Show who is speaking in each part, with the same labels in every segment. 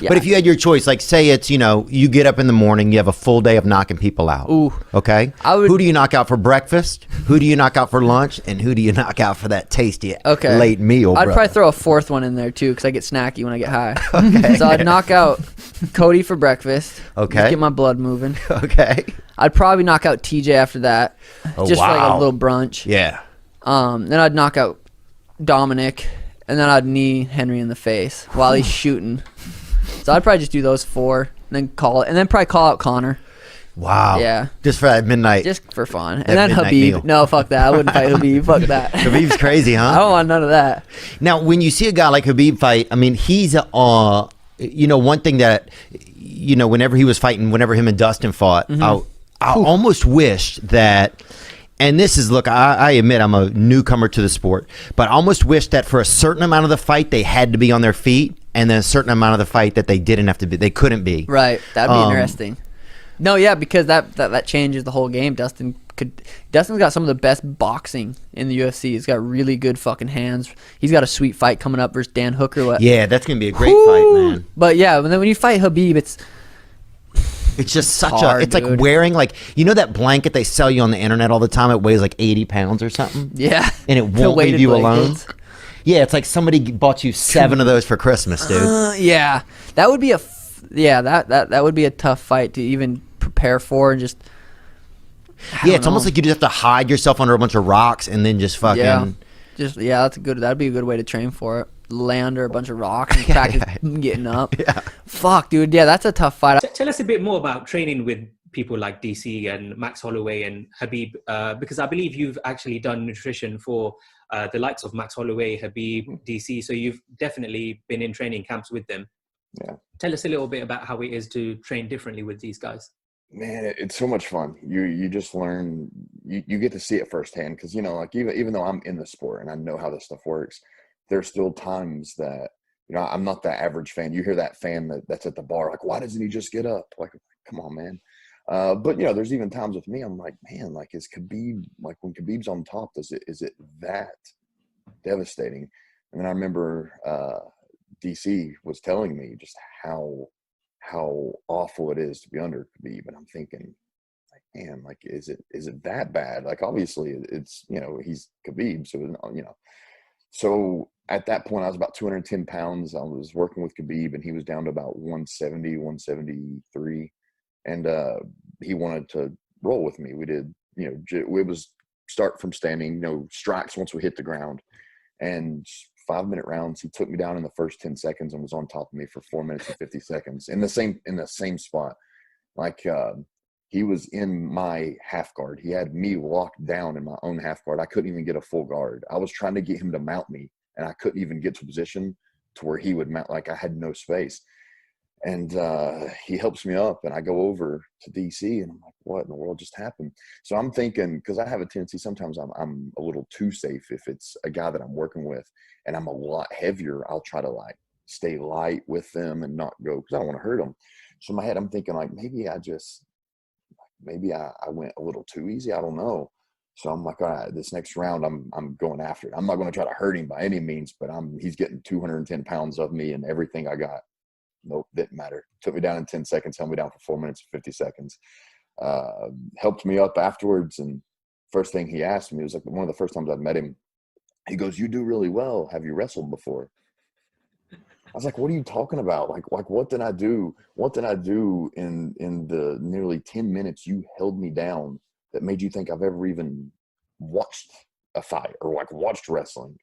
Speaker 1: Yeah.
Speaker 2: But if you had your choice, like say it's, you get up in the morning, you have a full day of knocking people out.
Speaker 1: Ooh.
Speaker 2: Okay? Who do you knock out for breakfast? Who do you knock out for lunch? And who do you knock out for that tasty late meal,
Speaker 1: I'd
Speaker 2: brother?
Speaker 1: probably throw a fourth one in there, too, because I get snacky when I get high.
Speaker 2: Okay.
Speaker 1: So I'd knock out Cody for breakfast.
Speaker 2: Okay.
Speaker 1: Just get my blood moving.
Speaker 2: Okay.
Speaker 1: I'd probably knock out TJ after that.
Speaker 2: Oh,
Speaker 1: just for like
Speaker 2: wow.
Speaker 1: a little brunch.
Speaker 2: Yeah.
Speaker 1: Then I'd knock out Dominic, and then I'd knee Henry in the face while he's shooting. So I'd probably just do those 4, and then call it, and then probably call out Connor.
Speaker 2: Wow.
Speaker 1: Yeah.
Speaker 2: Just for that midnight.
Speaker 1: Just for fun.
Speaker 2: That
Speaker 1: And then
Speaker 2: midnight
Speaker 1: Khabib.
Speaker 2: meal.
Speaker 1: No, fuck that. I wouldn't fight Khabib. Fuck that.
Speaker 2: Khabib's crazy, huh?
Speaker 1: I don't want none of that.
Speaker 2: Now, when you see a guy like Khabib fight, I mean, he's one thing that, whenever he was fighting, whenever him and Dustin fought, I almost wished that, and this is, look, I admit I'm a newcomer to the sport, but I almost wish that for a certain amount of the fight, they had to be on their feet, and then a certain amount of the fight that they didn't have to be, they couldn't be.
Speaker 1: Right. That'd be interesting. No, yeah, because that changes the whole game. Dustin's got some of the best boxing in the UFC. He's got really good fucking hands. He's got a sweet fight coming up versus Dan Hooker.
Speaker 2: Yeah, that's gonna be a great fight, man.
Speaker 1: But yeah, when you fight Khabib, it's
Speaker 2: just such
Speaker 1: hard,
Speaker 2: it's like
Speaker 1: dude.
Speaker 2: wearing that blanket they sell you on the internet all the time. It weighs like 80 pounds or something.
Speaker 1: Yeah,
Speaker 2: and it
Speaker 1: The
Speaker 2: won't leave
Speaker 1: weighted
Speaker 2: you
Speaker 1: blankets.
Speaker 2: alone. Yeah, it's like somebody bought you 7 of those for Christmas, dude.
Speaker 1: Yeah, that would be that would be a tough fight to even prepare for, and just
Speaker 2: It's almost like you just have to hide yourself under a bunch of rocks and then just fucking
Speaker 1: that'd be a good way to train for it. Lay under a bunch of rocks and practice getting up. Yeah. Fuck, dude. Yeah, that's a tough fight.
Speaker 3: Tell us a bit more about training with people like DC and Max Holloway and Khabib, because I believe you've actually done nutrition for the likes of Max Holloway, Khabib, DC. So you've definitely been in training camps with them.
Speaker 4: Yeah.
Speaker 3: Tell us a little bit about how it is to train differently with these guys.
Speaker 4: Man, it's so much fun. You just learn, you get to see it firsthand. Because, like even though I'm in the sport and I know how this stuff works, there's still times that, I'm not that average fan. You hear that fan that's at the bar, like, why doesn't he just get up? Like, come on, man. But, there's even times with me, I'm like, man, like, is Khabib, like when Khabib's on top, is it that devastating? And then I remember DC was telling me just how awful it is to be under Khabib. And I'm thinking, like, man, like, is it that bad? Like, obviously it's, he's Khabib. So, so at that point I was about 210 pounds. I was working with Khabib and he was down to about 170, 173. And he wanted to roll with me. We did, it was start from standing, strikes once we hit the ground, and 5-minute rounds. He took me down in the first 10 seconds and was on top of me for 4 minutes and 50 seconds in the same spot. Like, he was in my half guard. He had me locked down in my own half guard. I couldn't even get a full guard. I was trying to get him to mount me and I couldn't even get to a position to where he would mount. Like, I had no space. And he helps me up and I go over to DC and I'm like, what in the world just happened? So I'm thinking, because I have a tendency, sometimes I'm a little too safe. If it's a guy that I'm working with and I'm a lot heavier, I'll try to like stay light with them and not go, because I don't want to hurt them. So in my head, I'm thinking like, maybe I went a little too easy. I don't know. So I'm like, all right, this next round, I'm going after it. I'm not going to try to hurt him by any means, but he's getting 210 pounds of me and everything I got. Nope, didn't matter. Took me down in 10 seconds, held me down for 4 minutes and 50 seconds. Helped me up afterwards. And first thing he asked me, it was like one of the first times I'd met him. He goes, "You do really well. Have you wrestled before?" I was like, "What are you talking about? Like what did I do? What did I do in the nearly 10 minutes you held me down that made you think I've ever even watched a fight or like watched wrestling?"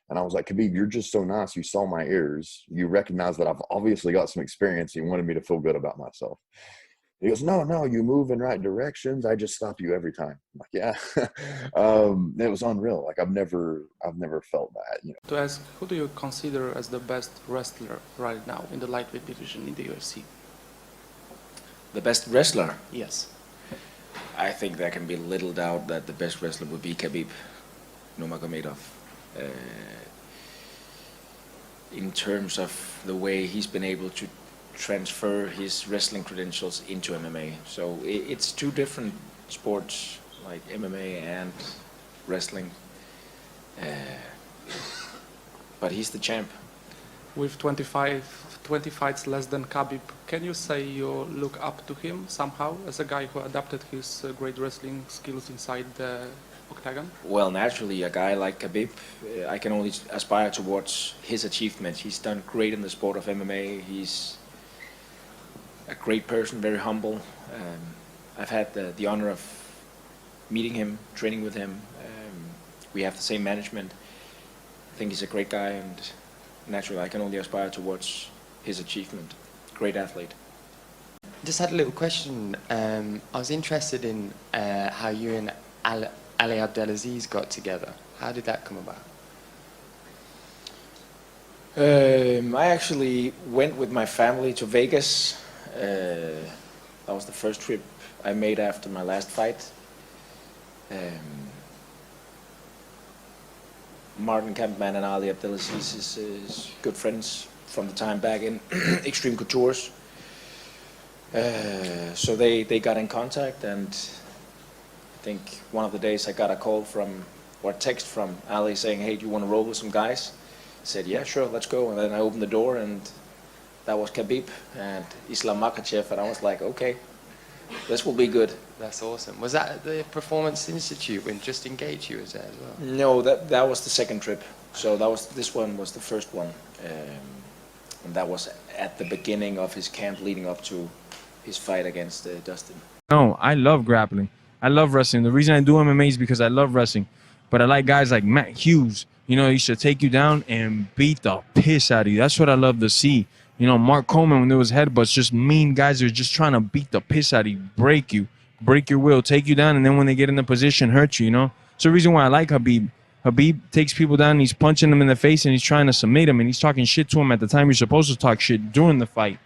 Speaker 4: And I was like, "Khabib, you're just so nice. You saw my ears. You recognize that I've obviously got some experience. You wanted me to feel good about myself." He goes, no, you move in right directions. I just stop you every time. I'm like, yeah. It was unreal. Like I've never felt that.
Speaker 5: To ask, who do you consider as the best wrestler right now in the lightweight division in the UFC?
Speaker 6: The best wrestler?
Speaker 5: Yes.
Speaker 6: I think there can be little doubt that the best wrestler would be Khabib Nurmagomedov. In terms of the way he's been able to transfer his wrestling credentials into MMA. So it's two different sports, like MMA and wrestling. But he's the champ.
Speaker 5: With 25 20 fights less than Khabib. Can you say you look up to him somehow as a guy who adapted his great wrestling skills inside the octagon?
Speaker 6: Well, naturally, a guy like Khabib, I can only aspire towards his achievements. He's done great in the sport of MMA. He's a great person, very humble. I've had the honor of meeting him, training with him. We have the same management. I think he's a great guy, and naturally, I can only aspire towards his achievement. Great athlete.
Speaker 7: Just had a little question. I was interested in how you and Ali Abdelaziz got together. How did that come about?
Speaker 6: I actually went with my family to Vegas. That was the first trip I made after my last fight. Martin Kampmann and Ali Abdelaziz is good friends from the time back in Extreme Coutures. So they got in contact, and I think one of the days I got a call or a text from Ali saying, "Hey, do you want to roll with some guys?" I said, "Yeah, sure, let's go." And then I opened the door, and that was Khabib and Islam Makhachev, and I was like, okay, this will be good.
Speaker 7: That's awesome. Was that at the Performance Institute when Just Engage you was there as well?
Speaker 6: No, that was the second trip. So this one was the first one, and that was at the beginning of his camp leading up to his fight against Dustin.
Speaker 8: No, I love grappling. I love wrestling. The reason I do MMA is because I love wrestling. But I like guys like Matt Hughes. You know, he should take you down and beat the piss out of you. That's what I love to see. You know, Mark Coleman, when there was headbutts, just mean guys are just trying to beat the piss out of you, break your will, take you down, and then when they get in the position, hurt you, you know? It's the reason why I like Khabib. Khabib takes people down, and he's punching them in the face, and he's trying to submit them, and he's talking shit to him at the time you're supposed to talk shit during the fight.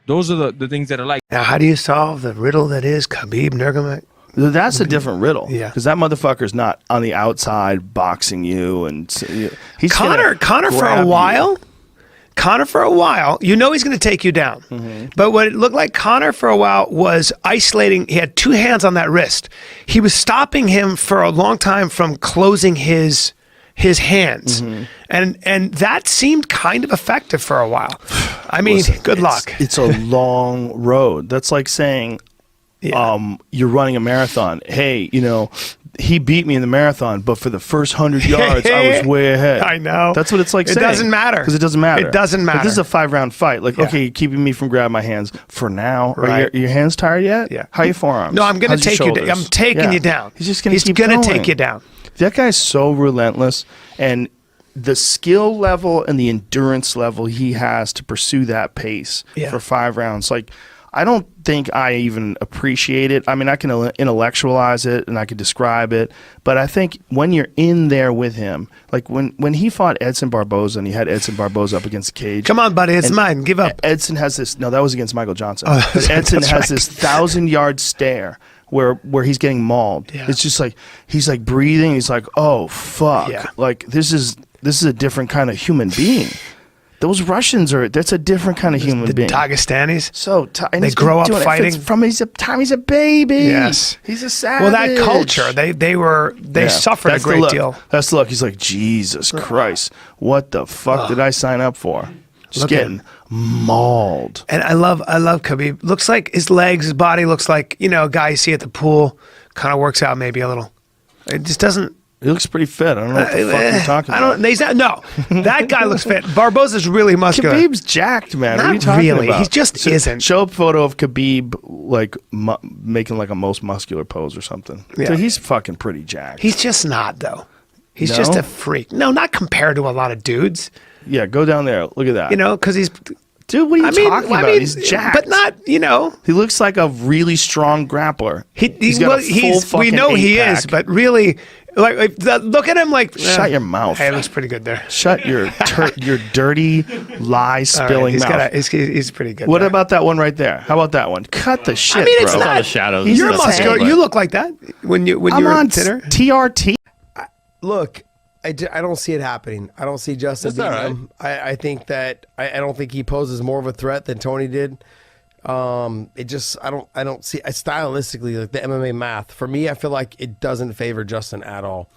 Speaker 8: Those are the things that I like.
Speaker 9: Now, how do you solve the riddle that is Khabib Nurmagomedov?
Speaker 10: That's a different riddle.
Speaker 9: Yeah.
Speaker 10: Because that motherfucker's not on the outside boxing you. And he's
Speaker 9: Connor for a while. Connor for a while, you know he's going to take you down. Mm-hmm. But what it looked like Connor for a while was isolating. He had two hands on that wrist. He was stopping him for a long time from closing his hands. Mm-hmm. And that seemed kind of effective for a while. I mean, listen, good luck.
Speaker 10: It's a long road. That's like saying you're running a marathon. Hey, you know, he beat me in the marathon, but for the first 100 yards, I was way ahead.
Speaker 9: I know.
Speaker 10: That's what it's like saying.
Speaker 9: It doesn't matter.
Speaker 10: Because it doesn't matter.
Speaker 9: It doesn't matter.
Speaker 10: But this is a 5-round fight. Like, okay, you're keeping me from grabbing my hands for now.
Speaker 9: Right.
Speaker 10: Are your hands tired yet?
Speaker 9: Yeah.
Speaker 10: How are your forearms?
Speaker 9: No, I'm going to take you down. I'm taking you down.
Speaker 10: He's just going to keep
Speaker 9: going to take you down.
Speaker 10: That guy's so relentless, and the skill level and the endurance level he has to pursue that pace for 5 rounds, like, I don't think I even appreciate it. I mean, I can intellectualize it and I can describe it, but I think when you're in there with him, like when he fought Edson Barboza and he had Edson Barboza up against the cage.
Speaker 9: Come on, buddy, it's mine. Give up.
Speaker 10: Edson has this. No, that was against Michael Johnson. Edson has this 1,000-yard stare where he's getting mauled. Yeah. It's just like he's like breathing. He's like, oh fuck, like this is a different kind of human being. Those Russians that's a different kind of human being.
Speaker 9: The Dagestanis.
Speaker 10: So
Speaker 9: they grow up fighting
Speaker 10: from time he's a baby.
Speaker 9: Yes,
Speaker 10: he's a savage.
Speaker 9: Well, that culture, they suffered a great deal.
Speaker 10: That's the look. He's like, Jesus Christ, what the fuck did I sign up for? Just getting mauled.
Speaker 9: And I love Khabib. Looks like his legs, his body looks like, you know, a guy you see at the pool. Kind of works out maybe a little. It just doesn't.
Speaker 10: He looks pretty fit. I don't know what the fuck you're talking about.
Speaker 9: No, that guy looks fit. Barboza's really muscular.
Speaker 10: Khabib's jacked, man. What are you talking
Speaker 9: really.
Speaker 10: about?
Speaker 9: He just isn't.
Speaker 10: Show a photo of Khabib like making like a most muscular pose or something. Yeah. Dude, he's fucking pretty jacked.
Speaker 9: He's just not, though. He's just a freak. No, not compared to a lot of dudes.
Speaker 10: Yeah, go down there. Look at that.
Speaker 9: You know, because he's...
Speaker 10: Dude, what are you talking about? He's jacked.
Speaker 9: But not, you know...
Speaker 10: He looks like a really strong grappler.
Speaker 9: He's got a full fucking we know he is, but really... Like, look at him like...
Speaker 10: Shut your mouth.
Speaker 9: Hey, it looks pretty good there.
Speaker 10: Shut your dirty, lie-spilling mouth.
Speaker 9: He's pretty good.
Speaker 10: What about that one right there? How about that one? Cut the shit,
Speaker 9: I mean, it's
Speaker 10: bro.
Speaker 9: not...
Speaker 11: the shadows.
Speaker 9: You're muscular. You look like that when you're
Speaker 10: on
Speaker 9: thinner.
Speaker 10: TRT.
Speaker 12: Look, I don't see it happening. I don't see Justin beating him. I think that... I don't think he poses more of a threat than Tony did. It just I don't see stylistically, like the MMA math for me, I feel like it doesn't favor Justin at all.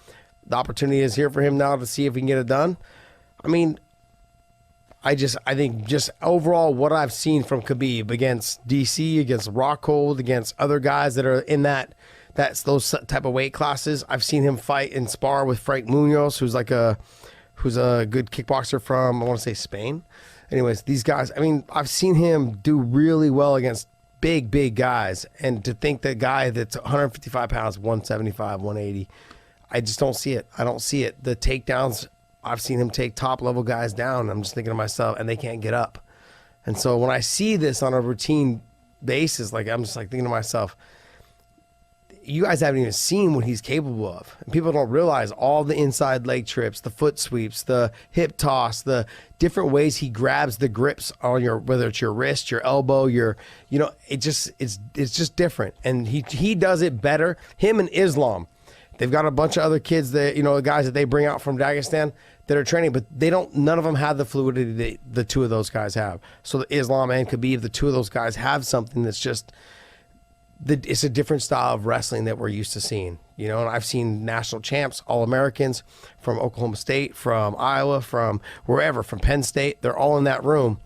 Speaker 12: The opportunity is here for him now to see if he can get it done. I mean, I think just overall what I've seen from Khabib against DC, against Rockhold, against other guys that are in those type of weight classes. I've seen him fight and spar with Frank Munoz, who's a good kickboxer from, I want to say, Spain. Anyways, these guys, I mean, I've seen him do really well against big guys, and to think that guy that's 155 pounds, 175, 180, I just don't see it. I don't see it. The takedowns, I've seen him take top level guys down. I'm just thinking to myself, and they can't get up. And so when I see this on a routine basis, like, I'm just like thinking to myself, you guys haven't even seen what he's capable of. And people don't realize all the inside leg trips, the foot sweeps, the hip toss, the different ways he grabs the grips on whether it's your wrist, your elbow, it's just different. And he does it better. Him and Islam, they've got a bunch of other kids that, guys that they bring out from Dagestan that are training, but none of them have the fluidity the two of those guys have. So Islam and Khabib, the two of those guys have something that's just, it's a different style of wrestling that we're used to seeing, and I've seen national champs, All-Americans from Oklahoma State, from Iowa, from wherever, from Penn State. They're all in that room,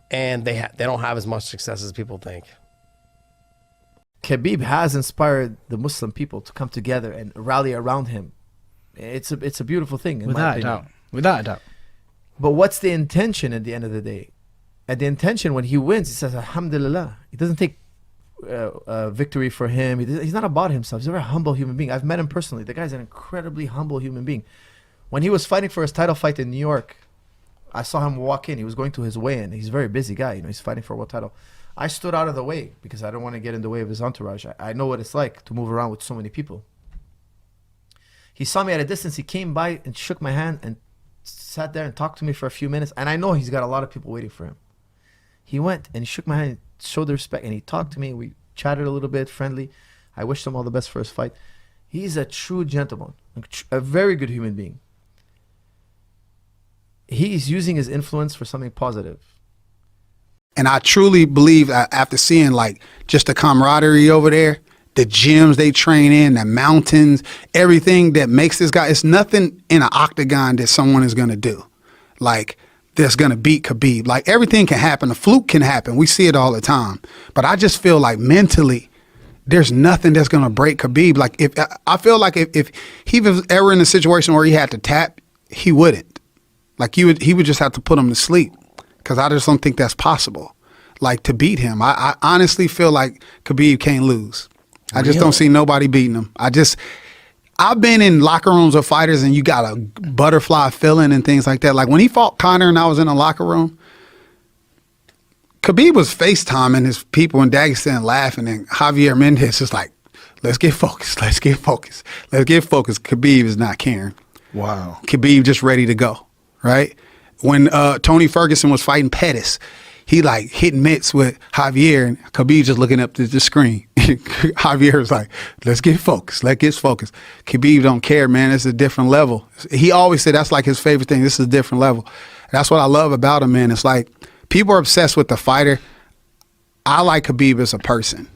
Speaker 12: and they don't have as much success as people think.
Speaker 11: Khabib has inspired the Muslim people to come together and rally around him. It's a beautiful thing,
Speaker 13: without a doubt.
Speaker 11: But what's the intention at the end of the day? At the intention, when he wins, he says, Alhamdulillah. He doesn't take victory for him. He's not about himself. He's a very humble human being. I've met him personally. The guy's an incredibly humble human being. When he was fighting for his title fight in New York, I saw him walk in. He was going to his weigh-in. He's a very busy guy. He's fighting for a world title. I stood out of the way because I don't want to get in the way of his entourage. I know what it's like to move around with so many people. He saw me at a distance. He came by and shook my hand and sat there and talked to me for a few minutes. And I know he's got a lot of people waiting for him. He went and he shook my hand, showed the respect, and he talked to me. We chatted a little bit, friendly. I wished him all the best for his fight. He's a true gentleman, a very good human being. He's using his influence for something positive.
Speaker 14: And I truly believe after seeing just the camaraderie over there, the gyms they train in, the mountains, everything that makes this guy, it's nothing in an octagon that someone is going to do. That's going to beat Khabib. Everything can happen. A fluke can happen. We see it all the time. But I just feel like mentally, there's nothing that's going to break Khabib. I feel like if he was ever in a situation where he had to tap, he wouldn't. He would just have to put him to sleep, because I just don't think that's possible. To beat him. I honestly feel like Khabib can't lose. I just don't see nobody beating him. I've been in locker rooms of fighters and you got a butterfly feeling and things like that. When he fought Conor and I was in a locker room, Khabib was FaceTiming his people in Dagestan laughing, and Javier Mendez is like, let's get focused. Let's get focused. Let's get focused. Khabib is not caring.
Speaker 10: Wow.
Speaker 14: Khabib just ready to go, right? When Tony Ferguson was fighting Pettis, he hitting mitts with Javier, and Khabib just looking up to the screen. Javier was like, let's get focused. Let's get focused. Khabib don't care, man. It's a different level. He always said that's his favorite thing. This is a different level. That's what I love about him, man. It's people are obsessed with the fighter. I like Khabib as a person.